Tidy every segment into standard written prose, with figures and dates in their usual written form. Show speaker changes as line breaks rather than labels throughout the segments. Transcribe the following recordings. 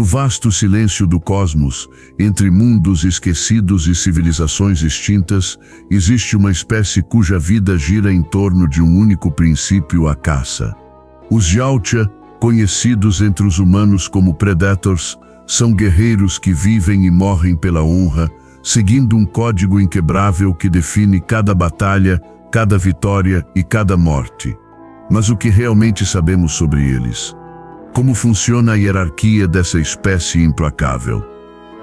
No vasto silêncio do cosmos, entre mundos esquecidos e civilizações extintas, existe uma espécie cuja vida gira em torno de um único princípio: a caça. Os Yautja, conhecidos entre os humanos como Predators, são guerreiros que vivem e morrem pela honra, seguindo um código inquebrável que define cada batalha, cada vitória e cada morte. Mas o que realmente sabemos sobre eles? Como funciona a hierarquia dessa espécie implacável?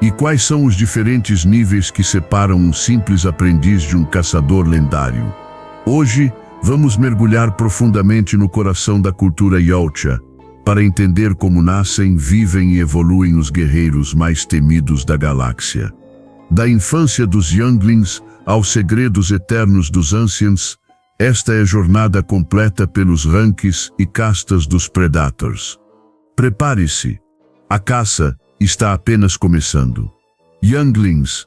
E quais são os diferentes níveis que separam um simples aprendiz de um caçador lendário? Hoje, vamos mergulhar profundamente no coração da cultura Yautja, para entender como nascem, vivem e evoluem os guerreiros mais temidos da galáxia. Da infância dos Younglings aos segredos eternos dos Ancients, esta é a jornada completa pelos ranks e castas dos Predators. Prepare-se, a caça está apenas começando. Younglings.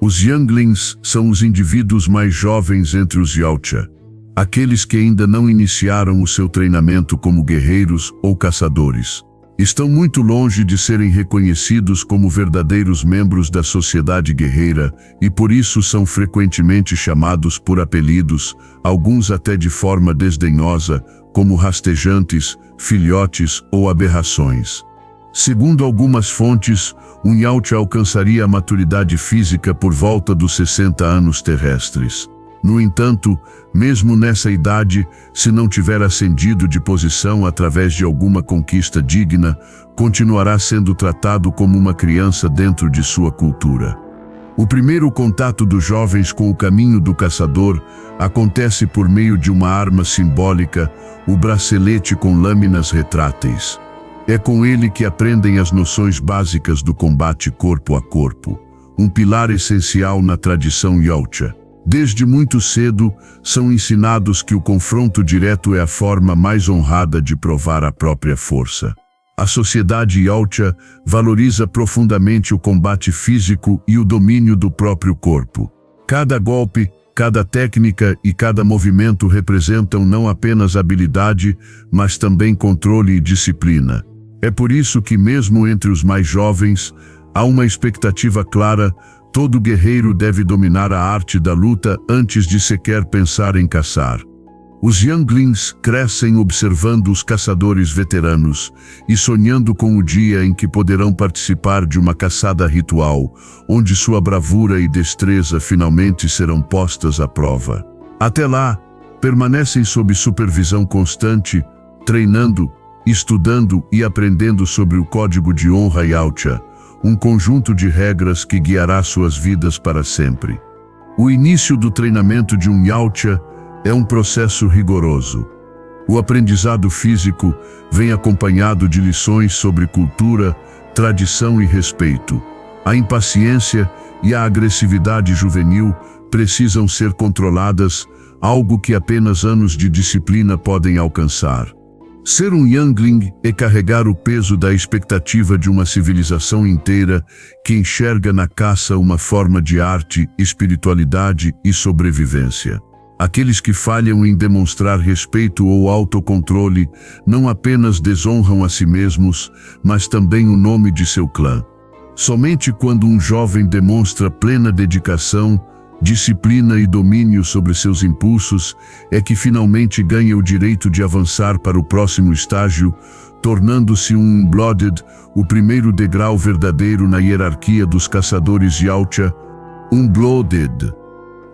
Os Younglings são os indivíduos mais jovens entre os Yautja, aqueles que ainda não iniciaram o seu treinamento como guerreiros ou caçadores. Estão muito longe de serem reconhecidos como verdadeiros membros da sociedade guerreira e por isso são frequentemente chamados por apelidos, alguns até de forma desdenhosa, como rastejantes, filhotes ou aberrações. Segundo algumas fontes, um Yautja alcançaria a maturidade física por volta dos 60 anos terrestres. No entanto, mesmo nessa idade, se não tiver ascendido de posição através de alguma conquista digna, continuará sendo tratado como uma criança dentro de sua cultura. O primeiro contato dos jovens com o caminho do caçador acontece por meio de uma arma simbólica, o bracelete com lâminas retráteis. É com ele que aprendem as noções básicas do combate corpo a corpo, um pilar essencial na tradição Yautja. Desde muito cedo, são ensinados que o confronto direto é a forma mais honrada de provar a própria força. A sociedade Yautja valoriza profundamente o combate físico e o domínio do próprio corpo. Cada golpe, cada técnica e cada movimento representam não apenas habilidade, mas também controle e disciplina. É por isso que, mesmo entre os mais jovens, há uma expectativa clara: todo guerreiro deve dominar a arte da luta antes de sequer pensar em caçar. Os Younglings crescem observando os caçadores veteranos e sonhando com o dia em que poderão participar de uma caçada ritual, onde sua bravura e destreza finalmente serão postas à prova. Até lá, permanecem sob supervisão constante, treinando, estudando e aprendendo sobre o código de honra Yautja, um conjunto de regras que guiará suas vidas para sempre. O início do treinamento de um Yautja é um processo rigoroso. O aprendizado físico vem acompanhado de lições sobre cultura, tradição e respeito. A impaciência e a agressividade juvenil precisam ser controladas, algo que apenas anos de disciplina podem alcançar. Ser um Youngling é carregar o peso da expectativa de uma civilização inteira que enxerga na caça uma forma de arte, espiritualidade e sobrevivência. Aqueles que falham em demonstrar respeito ou autocontrole não apenas desonram a si mesmos, mas também o nome de seu clã. Somente quando um jovem demonstra plena dedicação, disciplina e domínio sobre seus impulsos é que finalmente ganha o direito de avançar para o próximo estágio, tornando-se um Unblooded, o primeiro degrau verdadeiro na hierarquia dos caçadores Yautja. Unblooded.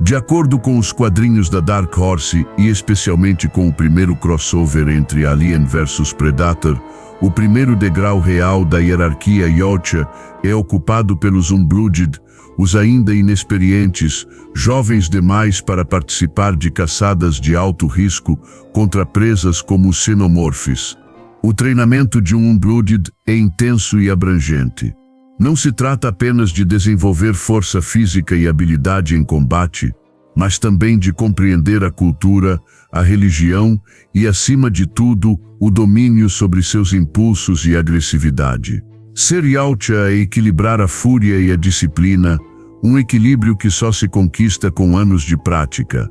De acordo com os quadrinhos da Dark Horse e especialmente com o primeiro crossover entre Alien vs Predator, o primeiro degrau real da hierarquia Yautja é ocupado pelos Unblooded, os ainda inexperientes, jovens demais para participar de caçadas de alto risco contra presas como os xenomorphs. O treinamento de um Unblooded é intenso e abrangente. Não se trata apenas de desenvolver força física e habilidade em combate, mas também de compreender a cultura, a religião e, acima de tudo, o domínio sobre seus impulsos e agressividade. Ser Yautja é equilibrar a fúria e a disciplina, um equilíbrio que só se conquista com anos de prática.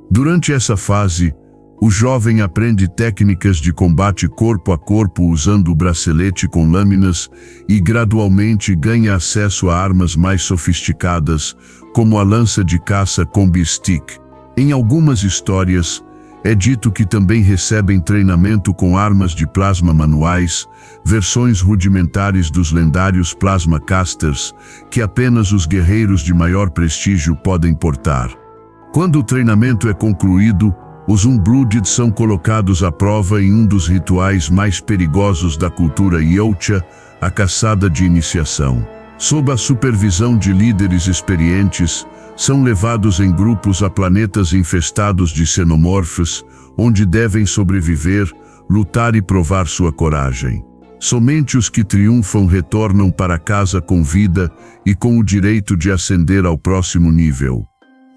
Durante essa fase, O jovem aprende técnicas de combate corpo a corpo usando o bracelete com lâminas e gradualmente ganha acesso a armas mais sofisticadas, como a lança de caça Combi Stick. Em algumas histórias, é dito que também recebem treinamento com armas de plasma manuais, versões rudimentares dos lendários Plasma Casters, que apenas os guerreiros de maior prestígio podem portar. Quando o treinamento é concluído, os Unblooded são colocados à prova em um dos rituais mais perigosos da cultura Yautja, a caçada de iniciação. Sob a supervisão de líderes experientes, são levados em grupos a planetas infestados de xenomorfos, onde devem sobreviver, lutar e provar sua coragem. Somente os que triunfam retornam para casa com vida e com o direito de ascender ao próximo nível.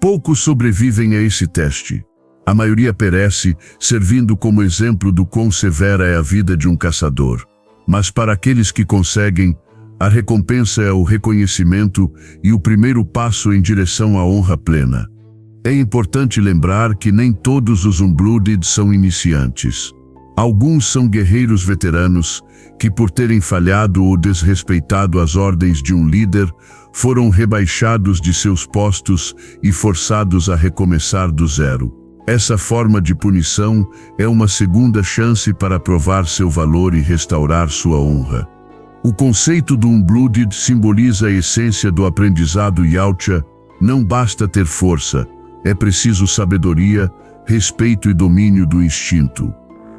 Poucos sobrevivem a esse teste. A maioria perece, servindo como exemplo do quão severa é a vida de um caçador. Mas para aqueles que conseguem, a recompensa é o reconhecimento e o primeiro passo em direção à honra plena. É importante lembrar que nem todos os Unblooded são iniciantes. Alguns são guerreiros veteranos, que por terem falhado ou desrespeitado as ordens de um líder, foram rebaixados de seus postos e forçados a recomeçar do zero. Essa forma de punição é uma segunda chance para provar seu valor e restaurar sua honra. O conceito do Unblooded simboliza a essência do aprendizado Yautja. Não basta ter força, é preciso sabedoria, respeito e domínio do instinto.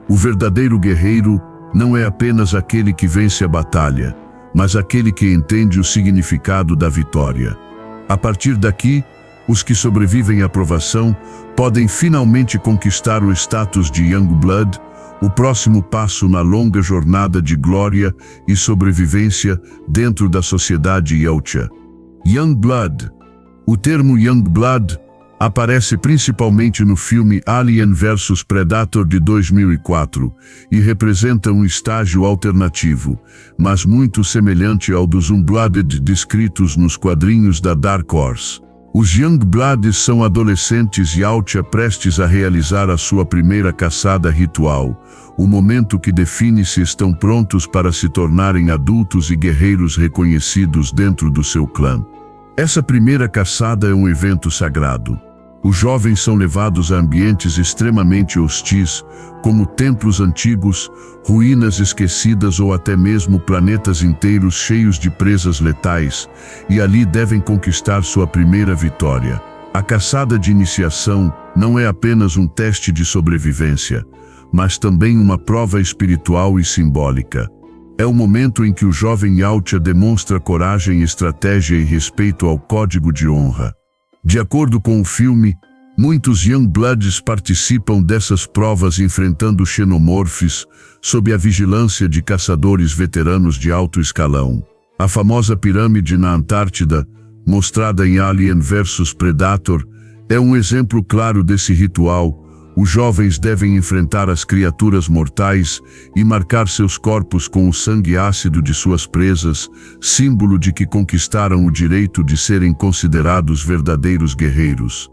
O verdadeiro guerreiro não é apenas aquele que vence a batalha, mas aquele que entende o significado da vitória. A partir daqui, os que sobrevivem à provação podem finalmente conquistar o status de Youngblood, o próximo passo na longa jornada de glória e sobrevivência dentro da sociedade Yautja. Youngblood. O termo Youngblood aparece principalmente no filme Alien vs Predator de 2004 e representa um estágio alternativo, mas muito semelhante ao dos Unblooded descritos nos quadrinhos da Dark Horse. Os Youngbloods são adolescentes Yautja prestes a realizar a sua primeira caçada ritual, o momento que define se estão prontos para se tornarem adultos e guerreiros reconhecidos dentro do seu clã. Essa primeira caçada é um evento sagrado. Os jovens são levados a ambientes extremamente hostis, como templos antigos, ruínas esquecidas ou até mesmo planetas inteiros cheios de presas letais, e ali devem conquistar sua primeira vitória. A caçada de iniciação não é apenas um teste de sobrevivência, mas também uma prova espiritual e simbólica. É o momento em que o jovem Yautja demonstra coragem, estratégia e respeito ao código de honra. De acordo com o filme, muitos Youngbloods participam dessas provas enfrentando xenomorfos sob a vigilância de caçadores veteranos de alto escalão. A famosa pirâmide na Antártida, mostrada em Alien vs Predator, é um exemplo claro desse ritual. Os jovens devem enfrentar as criaturas mortais e marcar seus corpos com o sangue ácido de suas presas, símbolo de que conquistaram o direito de serem considerados verdadeiros guerreiros.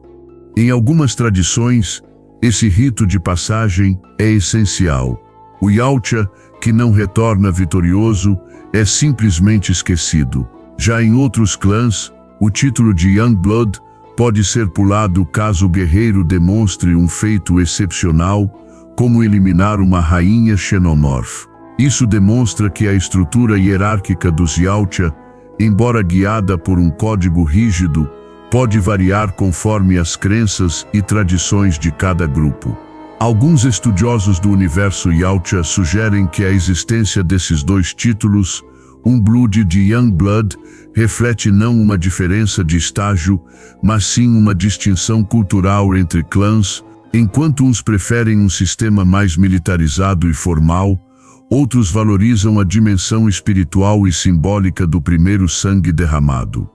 Em algumas tradições, esse rito de passagem é essencial. O Yautja, que não retorna vitorioso, é simplesmente esquecido. Já em outros clãs, o título de Youngblood pode ser pulado caso o guerreiro demonstre um feito excepcional, como eliminar uma rainha xenomorf. Isso demonstra que a estrutura hierárquica dos Yautja, embora guiada por um código rígido, pode variar conforme as crenças e tradições de cada grupo. Alguns estudiosos do universo Yautja sugerem que a existência desses dois títulos, Unblooded e Youngblood, reflete não uma diferença de estágio, mas sim uma distinção cultural entre clãs. Enquanto uns preferem um sistema mais militarizado e formal, outros valorizam a dimensão espiritual e simbólica do primeiro sangue derramado.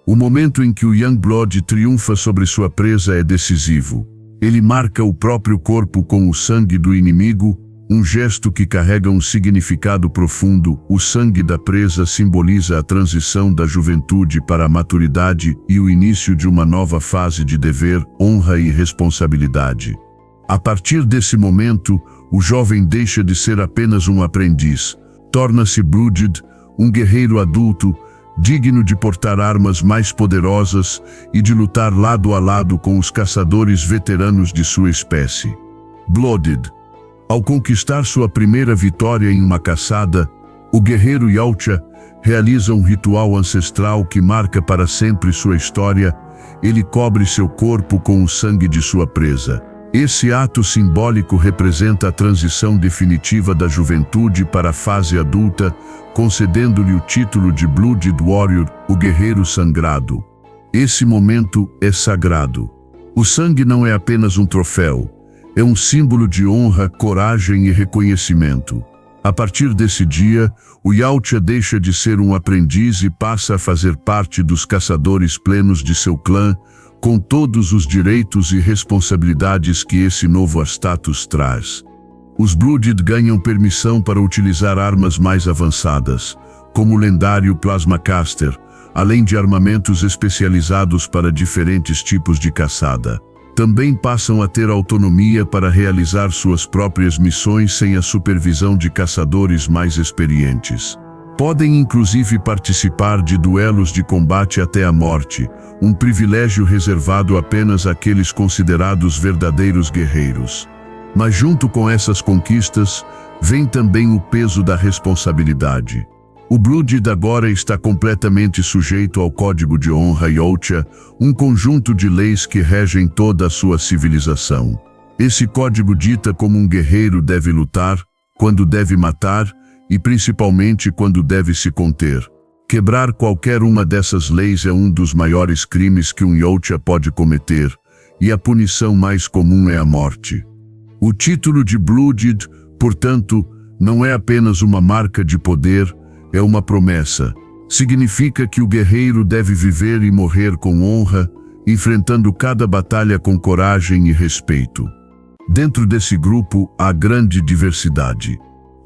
O momento em que o Youngblood triunfa sobre sua presa é decisivo. Ele marca o próprio corpo com o sangue do inimigo, um gesto que carrega um significado profundo. O sangue da presa simboliza a transição da juventude para a maturidade e o início de uma nova fase de dever, honra e responsabilidade. A partir desse momento, o jovem deixa de ser apenas um aprendiz, torna-se Blooded, um guerreiro adulto, digno de portar armas mais poderosas e de lutar lado a lado com os caçadores veteranos de sua espécie. Blooded. Ao conquistar sua primeira vitória em uma caçada, o guerreiro Yautja realiza um ritual ancestral que marca para sempre sua história. Ele cobre seu corpo com o sangue de sua presa. Esse ato simbólico representa a transição definitiva da juventude para a fase adulta, concedendo-lhe o título de Blooded Warrior, o guerreiro sangrado. Esse momento é sagrado. O sangue não é apenas um troféu, é um símbolo de honra, coragem e reconhecimento. A partir desse dia, o Yautja deixa de ser um aprendiz e passa a fazer parte dos caçadores plenos de seu clã, com todos os direitos e responsabilidades que esse novo status traz. Os Blooded ganham permissão para utilizar armas mais avançadas, como o lendário Plasma Caster, além de armamentos especializados para diferentes tipos de caçada. Também passam a ter autonomia para realizar suas próprias missões sem a supervisão de caçadores mais experientes. Podem inclusive participar de duelos de combate até a morte, um privilégio reservado apenas àqueles considerados verdadeiros guerreiros. Mas junto com essas conquistas, vem também o peso da responsabilidade. O Blooded agora está completamente sujeito ao Código de Honra Yautja, um conjunto de leis que regem toda a sua civilização. Esse código dita como um guerreiro deve lutar, quando deve matar e principalmente quando deve se conter. Quebrar qualquer uma dessas leis é um dos maiores crimes que um Yautja pode cometer, e a punição mais comum é a morte. O título de Blooded, portanto, não é apenas uma marca de poder, é uma promessa. Significa que o guerreiro deve viver e morrer com honra, enfrentando cada batalha com coragem e respeito. Dentro desse grupo há grande diversidade.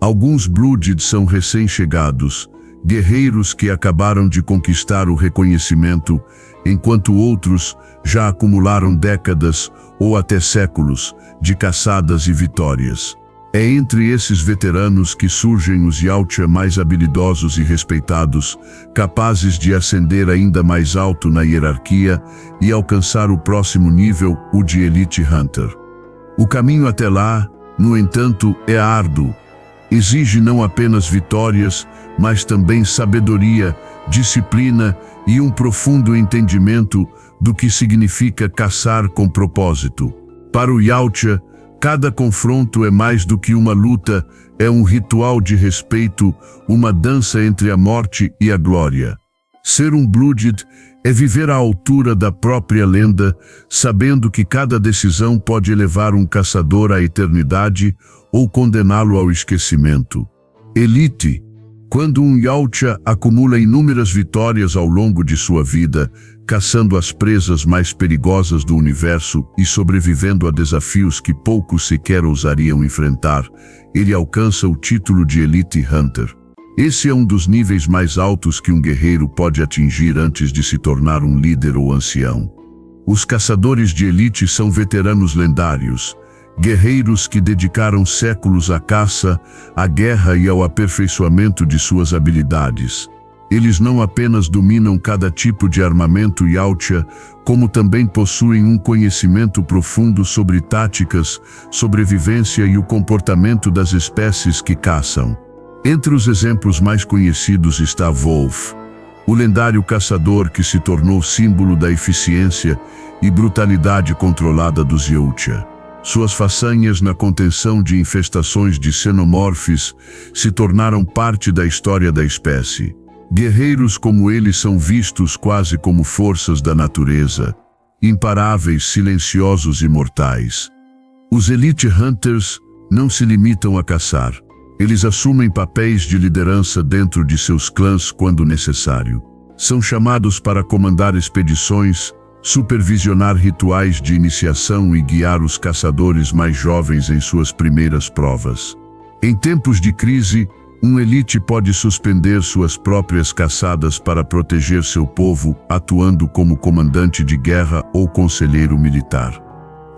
Alguns Blooded são recém-chegados, guerreiros que acabaram de conquistar o reconhecimento, enquanto outros já acumularam décadas ou até séculos de caçadas e vitórias. É entre esses veteranos que surgem os Yautja mais habilidosos e respeitados, capazes de ascender ainda mais alto na hierarquia e alcançar o próximo nível, o de Elite Hunter. O caminho até lá, no entanto, é árduo. Exige não apenas vitórias, mas também sabedoria, disciplina e um profundo entendimento do que significa caçar com propósito. Para o Yautja, cada confronto é mais do que uma luta, é um ritual de respeito, uma dança entre a morte e a glória. Ser um Blooded é viver à altura da própria lenda, sabendo que cada decisão pode levar um caçador à eternidade ou condená-lo ao esquecimento. Elite. Quando um Yautja acumula inúmeras vitórias ao longo de sua vida, caçando as presas mais perigosas do universo e sobrevivendo a desafios que poucos sequer ousariam enfrentar, ele alcança o título de Elite Hunter. Esse é um dos níveis mais altos que um guerreiro pode atingir antes de se tornar um líder ou ancião. Os caçadores de elite são veteranos lendários, guerreiros que dedicaram séculos à caça, à guerra e ao aperfeiçoamento de suas habilidades. Eles não apenas dominam cada tipo de armamento Yautja, como também possuem um conhecimento profundo sobre táticas, sobrevivência e o comportamento das espécies que caçam. Entre os exemplos mais conhecidos está Wolf, o lendário caçador que se tornou símbolo da eficiência e brutalidade controlada dos Yautja. Suas façanhas na contenção de infestações de xenomorfes se tornaram parte da história da espécie. Guerreiros como ele são vistos quase como forças da natureza, imparáveis, silenciosos e mortais. Os Elite Hunters não se limitam a caçar. Eles assumem papéis de liderança dentro de seus clãs quando necessário. São chamados para comandar expedições, supervisionar rituais de iniciação e guiar os caçadores mais jovens em suas primeiras provas. Em tempos de crise, um elite pode suspender suas próprias caçadas para proteger seu povo, atuando como comandante de guerra ou conselheiro militar.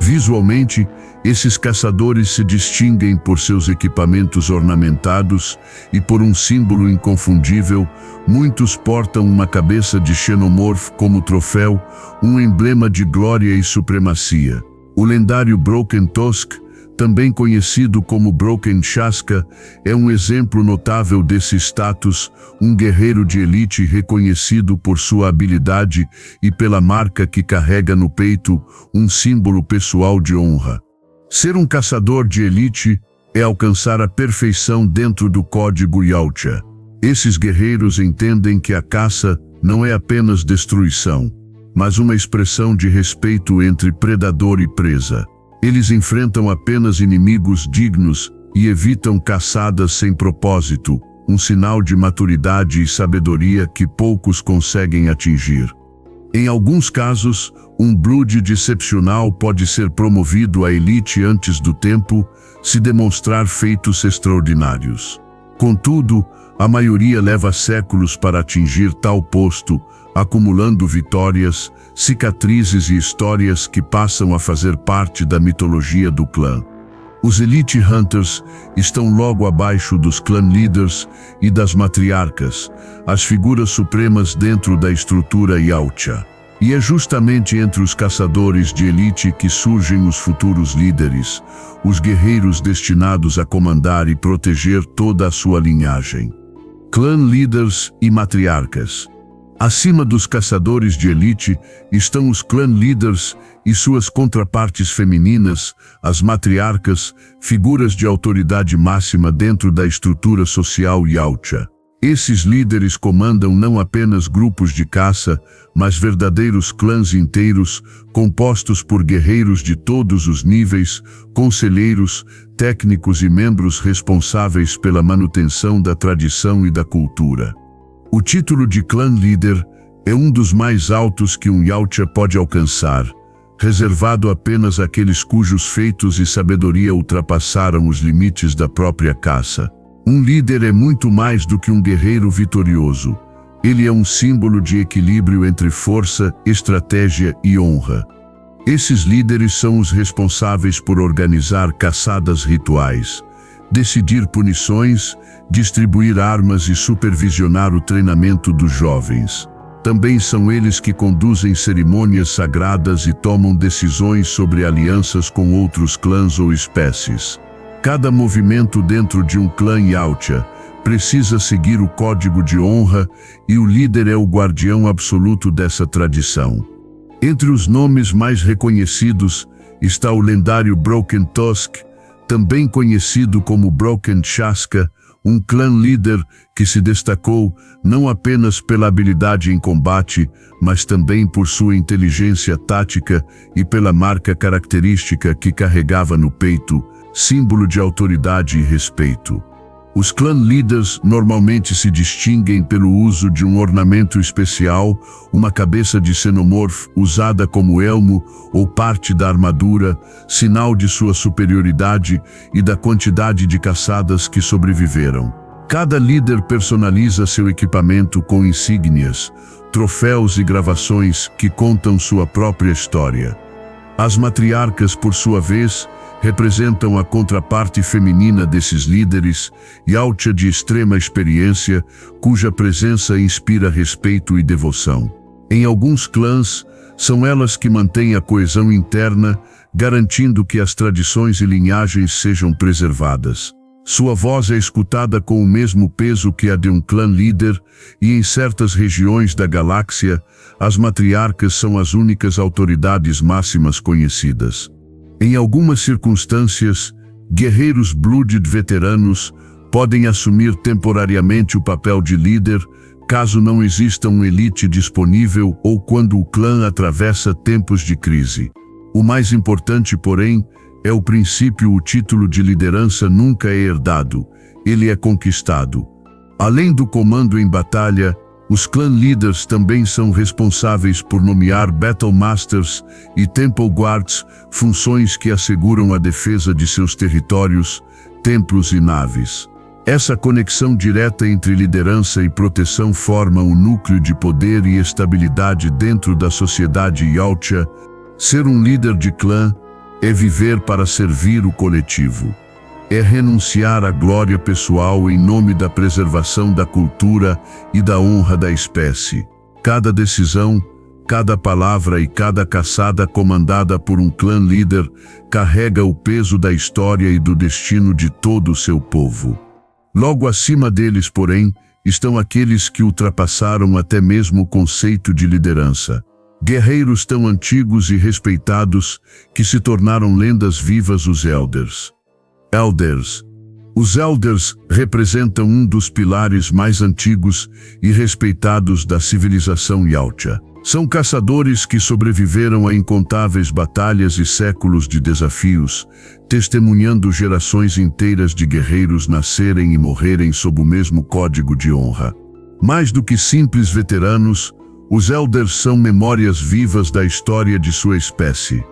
Visualmente, esses caçadores se distinguem por seus equipamentos ornamentados e por um símbolo inconfundível. Muitos portam uma cabeça de xenomorfo como troféu, um emblema de glória e supremacia. O lendário Broken Tusk, também conhecido como Broken Shaska, é um exemplo notável desse status, um guerreiro de elite reconhecido por sua habilidade e pela marca que carrega no peito, um símbolo pessoal de honra. Ser um caçador de elite é alcançar a perfeição dentro do código Yautja. Esses guerreiros entendem que a caça não é apenas destruição, mas uma expressão de respeito entre predador e presa. Eles enfrentam apenas inimigos dignos e evitam caçadas sem propósito, um sinal de maturidade e sabedoria que poucos conseguem atingir. Em alguns casos, um Blood excepcional pode ser promovido à elite antes do tempo, se demonstrar feitos extraordinários. Contudo, a maioria leva séculos para atingir tal posto, acumulando vitórias, cicatrizes e histórias que passam a fazer parte da mitologia do clã. Os Elite Hunters estão logo abaixo dos Clan Leaders e das matriarcas, as figuras supremas dentro da estrutura Yautja. E é justamente entre os caçadores de elite que surgem os futuros líderes, os guerreiros destinados a comandar e proteger toda a sua linhagem. Clan Leaders e matriarcas. Acima dos caçadores de elite estão os Clan Leaders e suas contrapartes femininas, as matriarcas, figuras de autoridade máxima dentro da estrutura social Yautja. Esses líderes comandam não apenas grupos de caça, mas verdadeiros clãs inteiros, compostos por guerreiros de todos os níveis, conselheiros, técnicos e membros responsáveis pela manutenção da tradição e da cultura. O título de Clan Leader é um dos mais altos que um Yautja pode alcançar, reservado apenas àqueles cujos feitos e sabedoria ultrapassaram os limites da própria caça. Um líder é muito mais do que um guerreiro vitorioso. Ele é um símbolo de equilíbrio entre força, estratégia e honra. Esses líderes são os responsáveis por organizar caçadas rituais, decidir punições, distribuir armas e supervisionar o treinamento dos jovens. Também são eles que conduzem cerimônias sagradas e tomam decisões sobre alianças com outros clãs ou espécies. Cada movimento dentro de um clã Yautja precisa seguir o código de honra e o líder é o guardião absoluto dessa tradição. Entre os nomes mais reconhecidos está o lendário Broken Tusk, também conhecido como Broken Shaska, um clã líder que se destacou não apenas pela habilidade em combate, mas também por sua inteligência tática e pela marca característica que carregava no peito, símbolo de autoridade e respeito. Os clan leaders normalmente se distinguem pelo uso de um ornamento especial, uma cabeça de xenomorfo usada como elmo ou parte da armadura, sinal de sua superioridade e da quantidade de caçadas que sobreviveram. Cada líder personaliza seu equipamento com insígnias, troféus e gravações que contam sua própria história. As matriarcas, por sua vez, representam a contraparte feminina desses líderes, Yautja de extrema experiência, cuja presença inspira respeito e devoção. Em alguns clãs, são elas que mantêm a coesão interna, garantindo que as tradições e linhagens sejam preservadas. Sua voz é escutada com o mesmo peso que a de um clã líder, e em certas regiões da galáxia, as matriarcas são as únicas autoridades máximas conhecidas. Em algumas circunstâncias, guerreiros Blooded veteranos podem assumir temporariamente o papel de líder, caso não exista um elite disponível ou quando o clã atravessa tempos de crise. O mais importante, porém, é o princípio: o título de liderança nunca é herdado, ele é conquistado. Além do comando em batalha, os clan leaders também são responsáveis por nomear Battle Masters e Temple Guards, funções que asseguram a defesa de seus territórios, templos e naves. Essa conexão direta entre liderança e proteção forma um núcleo de poder e estabilidade dentro da sociedade Yautja. Ser um líder de clã É viver para servir o coletivo. É renunciar à glória pessoal em nome da preservação da cultura e da honra da espécie. Cada decisão, cada palavra e cada caçada comandada por um clã líder carrega o peso da história e do destino de todo o seu povo. Logo acima deles, porém, estão aqueles que ultrapassaram até mesmo o conceito de liderança. Guerreiros tão antigos e respeitados que se tornaram lendas vivas, os Elders. Os Elders representam um dos pilares mais antigos e respeitados da civilização Yautja. São caçadores que sobreviveram a incontáveis batalhas e séculos de desafios, testemunhando gerações inteiras de guerreiros nascerem e morrerem sob o mesmo código de honra. Mais do que simples veteranos, os Elders são memórias vivas da história de sua espécie.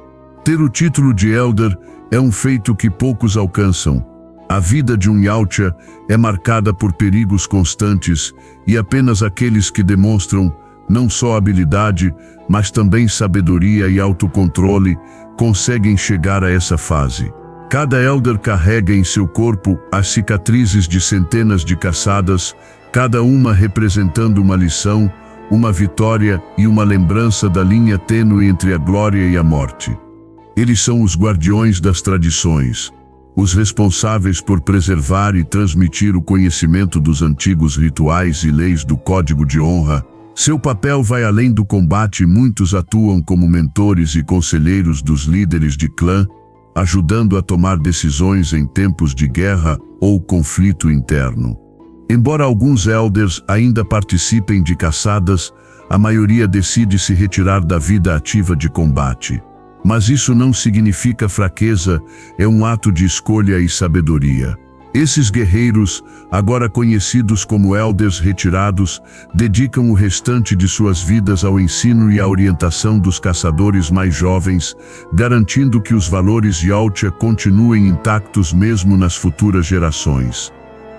Ter o título de Elder é um feito que poucos alcançam. A vida de um Yautja é marcada por perigos constantes e apenas aqueles que demonstram não só habilidade, mas também sabedoria e autocontrole conseguem chegar a essa fase. Cada Elder carrega em seu corpo as cicatrizes de centenas de caçadas, cada uma representando uma lição, uma vitória e uma lembrança da linha tênue entre a glória e a morte. Eles são os guardiões das tradições, os responsáveis por preservar e transmitir o conhecimento dos antigos rituais e leis do Código de Honra. Seu papel vai além do combate e muitos atuam como mentores e conselheiros dos líderes de clã, ajudando a tomar decisões em tempos de guerra ou conflito interno. Embora alguns Elders ainda participem de caçadas, a maioria decide se retirar da vida ativa de combate. Mas isso não significa fraqueza, é um ato de escolha e sabedoria. Esses guerreiros, agora conhecidos como Elders retirados, dedicam o restante de suas vidas ao ensino e à orientação dos caçadores mais jovens, garantindo que os valores Yautja continuem intactos mesmo nas futuras gerações.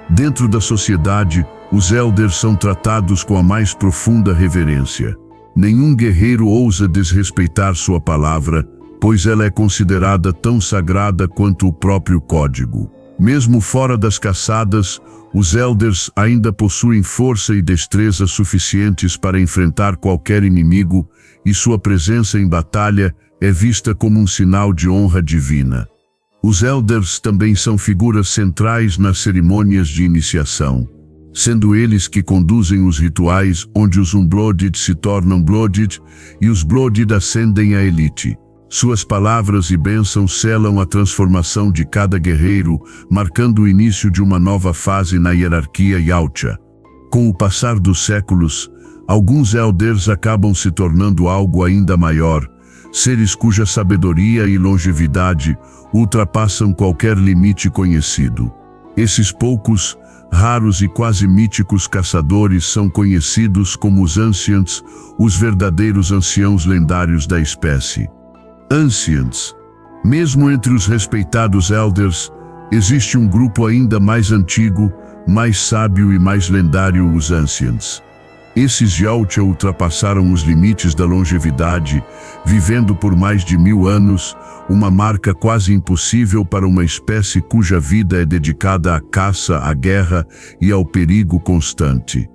Dentro da sociedade, os Elders são tratados com a mais profunda reverência. Nenhum guerreiro ousa desrespeitar sua palavra, pois ela é considerada tão sagrada quanto o próprio código. Mesmo fora das caçadas, os Elders ainda possuem força e destreza suficientes para enfrentar qualquer inimigo, e sua presença em batalha é vista como um sinal de honra divina. Os Elders também são figuras centrais nas cerimônias de iniciação, sendo eles que conduzem os rituais onde os Unblooded se tornam Blooded e os Blooded ascendem à elite. Suas palavras e bênçãos selam a transformação de cada guerreiro, marcando o início de uma nova fase na hierarquia Yautja. Com o passar dos séculos, alguns Elders acabam se tornando algo ainda maior, seres cuja sabedoria e longevidade ultrapassam qualquer limite conhecido. Esses poucos, raros e quase míticos caçadores são conhecidos como os Ancients, os verdadeiros anciãos lendários da espécie. Ancients. Mesmo entre os respeitados Elders, existe um grupo ainda mais antigo, mais sábio e mais lendário, os Ancients. Esses Yautja ultrapassaram os limites da longevidade, vivendo por mais de 1000 anos, uma marca quase impossível para uma espécie cuja vida é dedicada à caça, à guerra e ao perigo constante.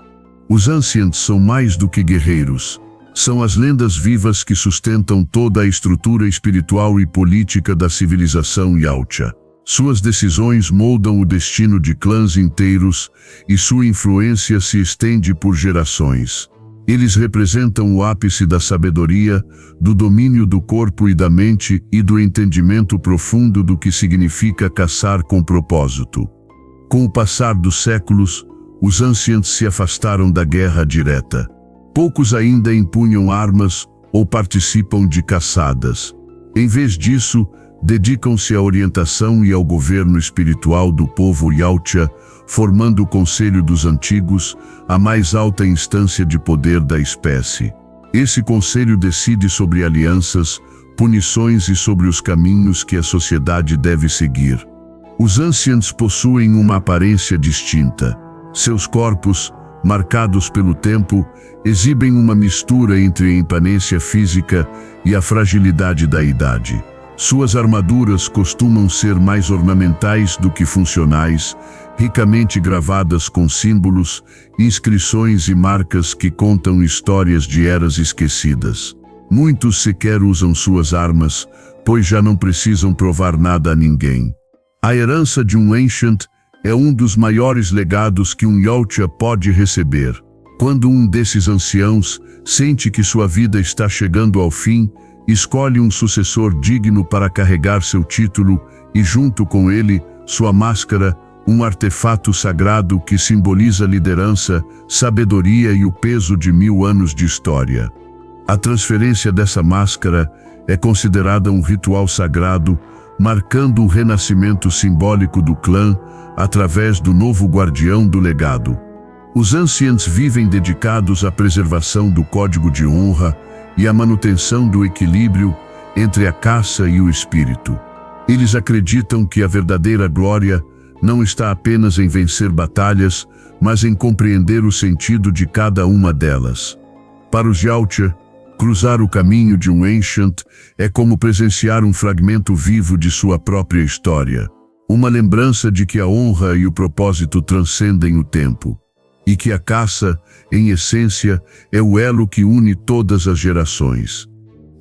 Os Ancients são mais do que guerreiros. São as lendas vivas que sustentam toda a estrutura espiritual e política da civilização Yautja. Suas decisões moldam o destino de clãs inteiros e sua influência se estende por gerações. Eles representam o ápice da sabedoria, do domínio do corpo e da mente e do entendimento profundo do que significa caçar com propósito. Com o passar dos séculos, os Ancients se afastaram da guerra direta. Poucos ainda empunham armas ou participam de caçadas. Em vez disso, dedicam-se à orientação e ao governo espiritual do povo Yautja, formando o Conselho dos Antigos, a mais alta instância de poder da espécie. Esse conselho decide sobre alianças, punições e sobre os caminhos que a sociedade deve seguir. Os Ancients possuem uma aparência distinta. Seus corpos, marcados pelo tempo, exibem uma mistura entre a imponência física e a fragilidade da idade. Suas armaduras costumam ser mais ornamentais do que funcionais, ricamente gravadas com símbolos, inscrições e marcas que contam histórias de eras esquecidas. Muitos sequer usam suas armas, pois já não precisam provar nada a ninguém. A herança de um Ancient é um dos maiores legados que um Yautja pode receber. Quando um desses anciãos sente que sua vida está chegando ao fim, escolhe um sucessor digno para carregar seu título e, junto com ele, sua máscara, um artefato sagrado que simboliza liderança, sabedoria e o peso de 1000 anos de história. A transferência dessa máscara é considerada um ritual sagrado, marcando o renascimento simbólico do clã através do novo guardião do legado. Os Ancients vivem dedicados à preservação do código de honra e à manutenção do equilíbrio entre a caça e o espírito. Eles acreditam que a verdadeira glória não está apenas em vencer batalhas, mas em compreender o sentido de cada uma delas. Para os Yautja, cruzar o caminho de um Ancient é como presenciar um fragmento vivo de sua própria história, uma lembrança de que a honra e o propósito transcendem o tempo, e que a caça, em essência, é o elo que une todas as gerações.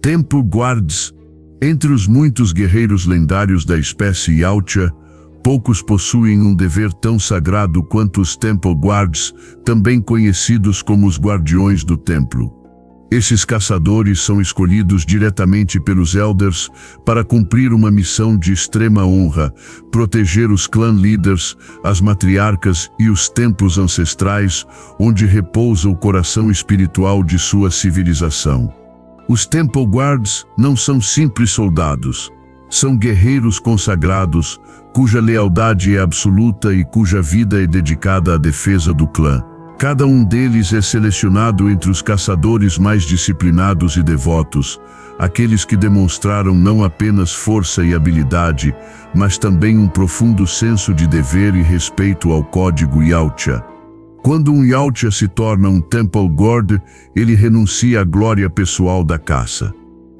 Temple Guards. Entre os muitos guerreiros lendários da espécie Yautja, poucos possuem um dever tão sagrado quanto os Temple Guards, também conhecidos como os Guardiões do Templo. Esses caçadores são escolhidos diretamente pelos Elders para cumprir uma missão de extrema honra, proteger os clã leaders, as matriarcas e os templos ancestrais, onde repousa o coração espiritual de sua civilização. Os Temple Guards não são simples soldados, são guerreiros consagrados, cuja lealdade é absoluta e cuja vida é dedicada à defesa do clã. Cada um deles é selecionado entre os caçadores mais disciplinados e devotos, aqueles que demonstraram não apenas força e habilidade, mas também um profundo senso de dever e respeito ao código Yautja. Quando um Yautja se torna um Temple Guard, ele renuncia à glória pessoal da caça.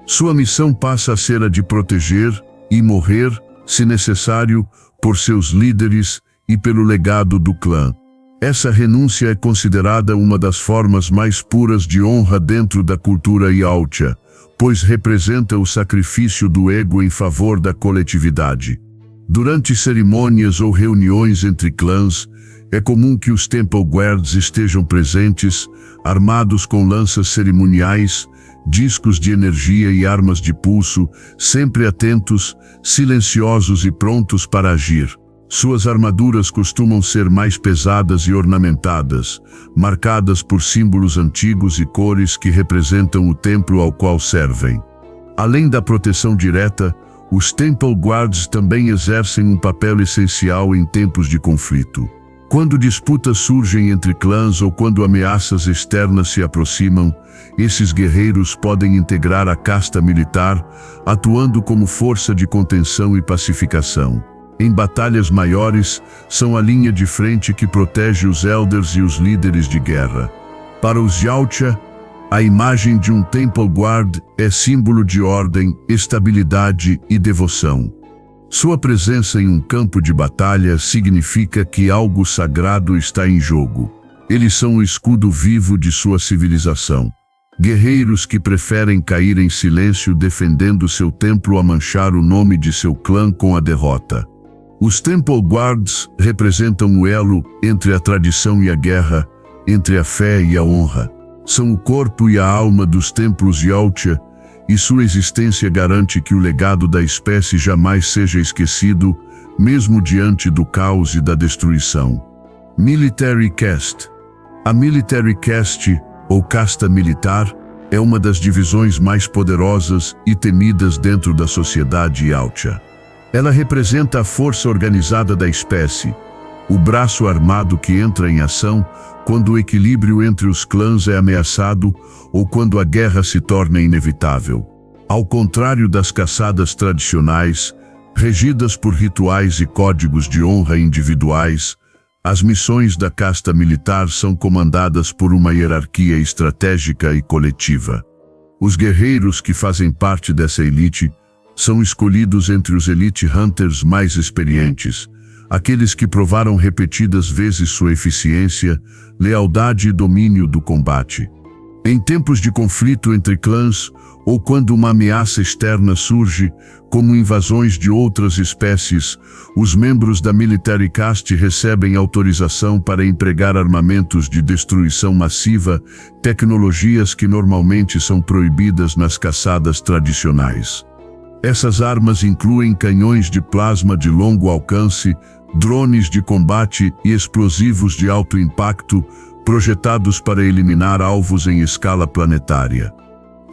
Sua missão passa a ser a de proteger e morrer, se necessário, por seus líderes e pelo legado do clã. Essa renúncia é considerada uma das formas mais puras de honra dentro da cultura Yautja, pois representa o sacrifício do ego em favor da coletividade. Durante cerimônias ou reuniões entre clãs, é comum que os Temple Guards estejam presentes, armados com lanças cerimoniais, discos de energia e armas de pulso, sempre atentos, silenciosos e prontos para agir. Suas armaduras costumam ser mais pesadas e ornamentadas, marcadas por símbolos antigos e cores que representam o templo ao qual servem. Além da proteção direta, os Temple Guards também exercem um papel essencial em tempos de conflito. Quando disputas surgem entre clãs ou quando ameaças externas se aproximam, esses guerreiros podem integrar a casta militar, atuando como força de contenção e pacificação. Em batalhas maiores, são a linha de frente que protege os Elders e os líderes de guerra. Para os Yautja, a imagem de um Temple Guard é símbolo de ordem, estabilidade e devoção. Sua presença em um campo de batalha significa que algo sagrado está em jogo. Eles são o escudo vivo de sua civilização. Guerreiros que preferem cair em silêncio defendendo seu templo a manchar o nome de seu clã com a derrota. Os Temple Guards representam o elo entre a tradição e a guerra, entre a fé e a honra. São o corpo e a alma dos templos Yautja, e sua existência garante que o legado da espécie jamais seja esquecido, mesmo diante do caos e da destruição. Military Caste. A Military Caste, ou casta militar, é uma das divisões mais poderosas e temidas dentro da sociedade Yautja. Ela representa a força organizada da espécie, o braço armado que entra em ação quando o equilíbrio entre os clãs é ameaçado ou quando a guerra se torna inevitável. Ao contrário das caçadas tradicionais, regidas por rituais e códigos de honra individuais, as missões da casta militar são comandadas por uma hierarquia estratégica e coletiva. Os guerreiros que fazem parte dessa elite São escolhidos entre os Elite Hunters mais experientes, aqueles que provaram repetidas vezes sua eficiência, lealdade e domínio do combate. Em tempos de conflito entre clãs, ou quando uma ameaça externa surge, como invasões de outras espécies, os membros da Military Caste recebem autorização para empregar armamentos de destruição massiva, tecnologias que normalmente são proibidas nas caçadas tradicionais. Essas armas incluem canhões de plasma de longo alcance, drones de combate e explosivos de alto impacto, projetados para eliminar alvos em escala planetária.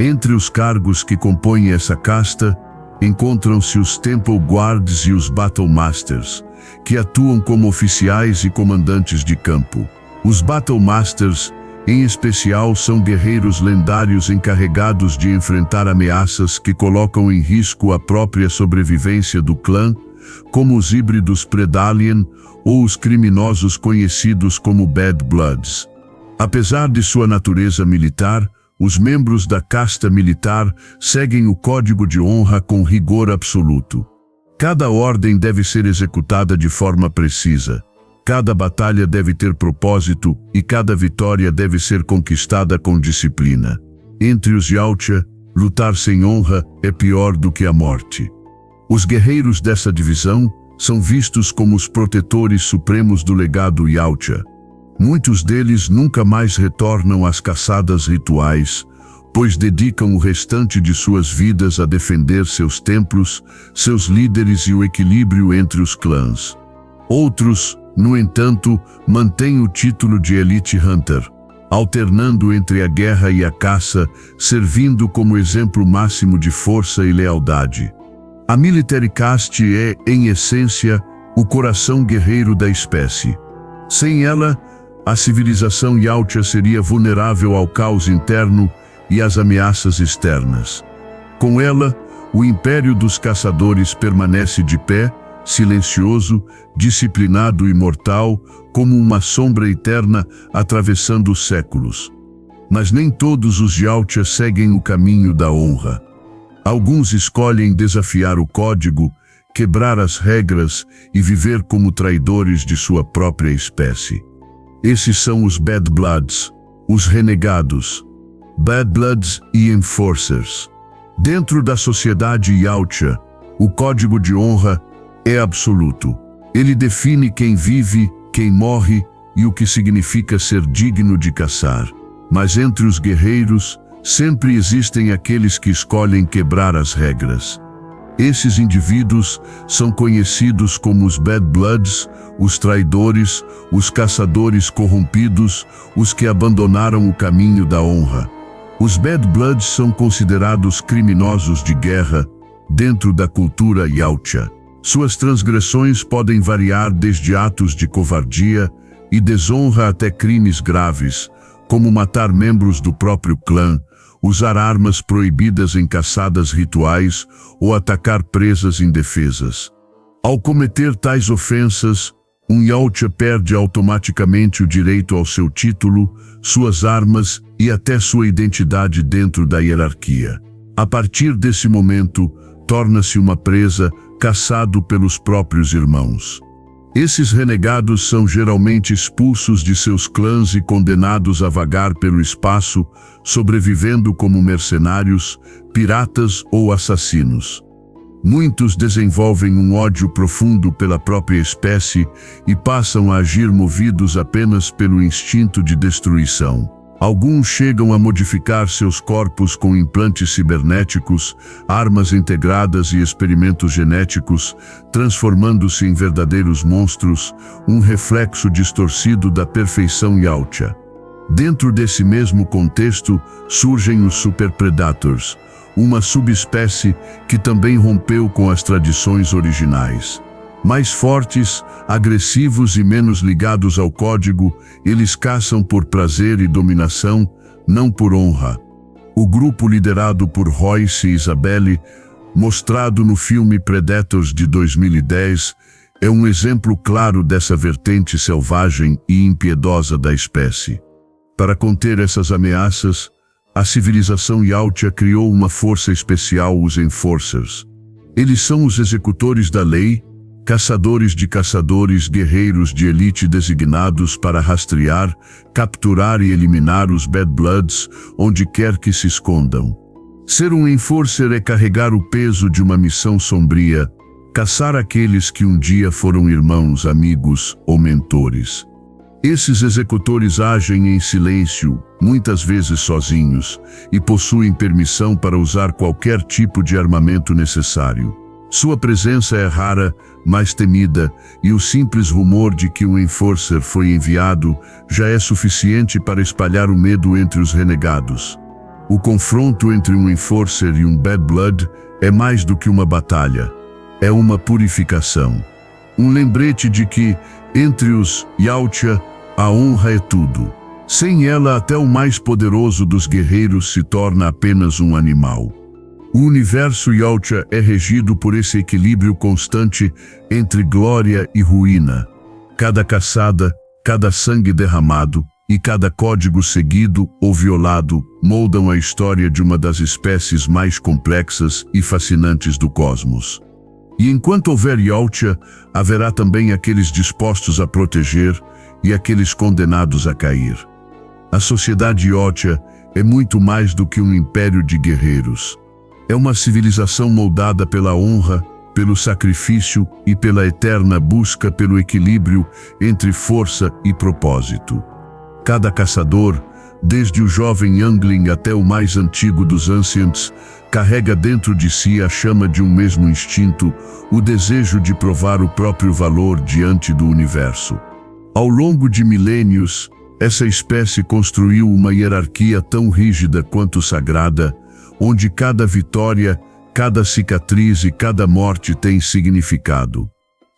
Entre os cargos que compõem essa casta, encontram-se os Temple Guards e os Battle Masters, que atuam como oficiais e comandantes de campo. Os Battle Masters, em especial, são guerreiros lendários encarregados de enfrentar ameaças que colocam em risco a própria sobrevivência do clã, como os híbridos Predalien ou os criminosos conhecidos como Bad Bloods. Apesar de sua natureza militar, os membros da casta militar seguem o código de honra com rigor absoluto. Cada ordem deve ser executada de forma precisa. Cada batalha deve ter propósito e cada vitória deve ser conquistada com disciplina. Entre os Yautja, lutar sem honra é pior do que a morte. Os guerreiros dessa divisão são vistos como os protetores supremos do legado Yautja. Muitos deles nunca mais retornam às caçadas rituais, pois dedicam o restante de suas vidas a defender seus templos, seus líderes e o equilíbrio entre os clãs. Outros, no entanto, mantêm o título de Elite Hunter, alternando entre a guerra e a caça, servindo como exemplo máximo de força e lealdade. A Military Caste é, em essência, o coração guerreiro da espécie. Sem ela, a civilização Yautja seria vulnerável ao caos interno e às ameaças externas. Com ela, o Império dos Caçadores permanece de pé, silencioso, disciplinado e mortal, como uma sombra eterna atravessando os séculos. Mas nem todos os Yautja seguem o caminho da honra. Alguns escolhem desafiar o código, quebrar as regras e viver como traidores de sua própria espécie. Esses são os Bad Bloods, os renegados, Bad Bloods e Enforcers. Dentro da sociedade Yautja, o código de honra é absoluto. Ele define quem vive, quem morre e o que significa ser digno de caçar. Mas entre os guerreiros, sempre existem aqueles que escolhem quebrar as regras. Esses indivíduos são conhecidos como os Bad Bloods, os traidores, os caçadores corrompidos, os que abandonaram o caminho da honra. Os Bad Bloods são considerados criminosos de guerra dentro da cultura Yautja. Suas transgressões podem variar desde atos de covardia e desonra até crimes graves, como matar membros do próprio clã, usar armas proibidas em caçadas rituais ou atacar presas indefesas. Ao cometer tais ofensas, um Yautja perde automaticamente o direito ao seu título, suas armas e até sua identidade dentro da hierarquia. A partir desse momento, torna-se uma presa, caçado pelos próprios irmãos. Esses renegados são geralmente expulsos de seus clãs e condenados a vagar pelo espaço, sobrevivendo como mercenários, piratas ou assassinos. Muitos desenvolvem um ódio profundo pela própria espécie e passam a agir movidos apenas pelo instinto de destruição. Alguns chegam a modificar seus corpos com implantes cibernéticos, armas integradas e experimentos genéticos, transformando-se em verdadeiros monstros, um reflexo distorcido da perfeição Yautja. Dentro desse mesmo contexto, surgem os Super Predators, uma subespécie que também rompeu com as tradições originais. Mais fortes, agressivos e menos ligados ao código, eles caçam por prazer e dominação, não por honra. O grupo liderado por Royce e Isabelle, mostrado no filme Predators de 2010, é um exemplo claro dessa vertente selvagem e impiedosa da espécie. Para conter essas ameaças, a civilização Yautja criou uma força especial, os Enforcers. Eles são os executores da lei, caçadores de caçadores, guerreiros de elite designados para rastrear, capturar e eliminar os Bad Bloods onde quer que se escondam. Ser um Enforcer é carregar o peso de uma missão sombria, caçar aqueles que um dia foram irmãos, amigos ou mentores. Esses executores agem em silêncio, muitas vezes sozinhos, e possuem permissão para usar qualquer tipo de armamento necessário. Sua presença é rara, mas temida, e o simples rumor de que um Enforcer foi enviado já é suficiente para espalhar o medo entre os renegados. O confronto entre um Enforcer e um Bad Blood é mais do que uma batalha. É uma purificação. Um lembrete de que, entre os Yautja, a honra é tudo. Sem ela, até o mais poderoso dos guerreiros se torna apenas um animal. O universo Yautja é regido por esse equilíbrio constante entre glória e ruína. Cada caçada, cada sangue derramado e cada código seguido ou violado moldam a história de uma das espécies mais complexas e fascinantes do cosmos. E enquanto houver Yautja, haverá também aqueles dispostos a proteger e aqueles condenados a cair. A sociedade Yautja é muito mais do que um império de guerreiros. É uma civilização moldada pela honra, pelo sacrifício e pela eterna busca pelo equilíbrio entre força e propósito. Cada caçador, desde o jovem Youngling até o mais antigo dos Ancients, carrega dentro de si a chama de um mesmo instinto, o desejo de provar o próprio valor diante do universo. Ao longo de milênios, essa espécie construiu uma hierarquia tão rígida quanto sagrada, onde cada vitória, cada cicatriz e cada morte tem significado.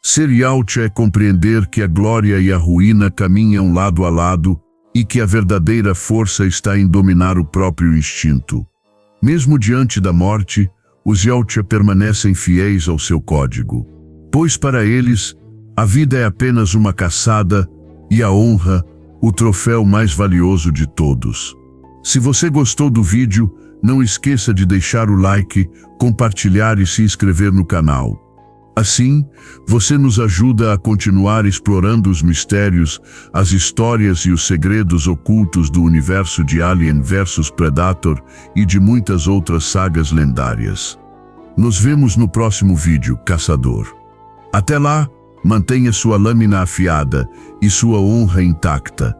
Ser Yautja é compreender que a glória e a ruína caminham lado a lado e que a verdadeira força está em dominar o próprio instinto. Mesmo diante da morte, os Yautja permanecem fiéis ao seu código, pois para eles, a vida é apenas uma caçada e a honra, o troféu mais valioso de todos. Se você gostou do vídeo, não esqueça de deixar o like, compartilhar e se inscrever no canal. Assim, você nos ajuda a continuar explorando os mistérios, as histórias e os segredos ocultos do universo de Alien vs Predator e de muitas outras sagas lendárias. Nos vemos no próximo vídeo, caçador. Até lá, mantenha sua lâmina afiada e sua honra intacta.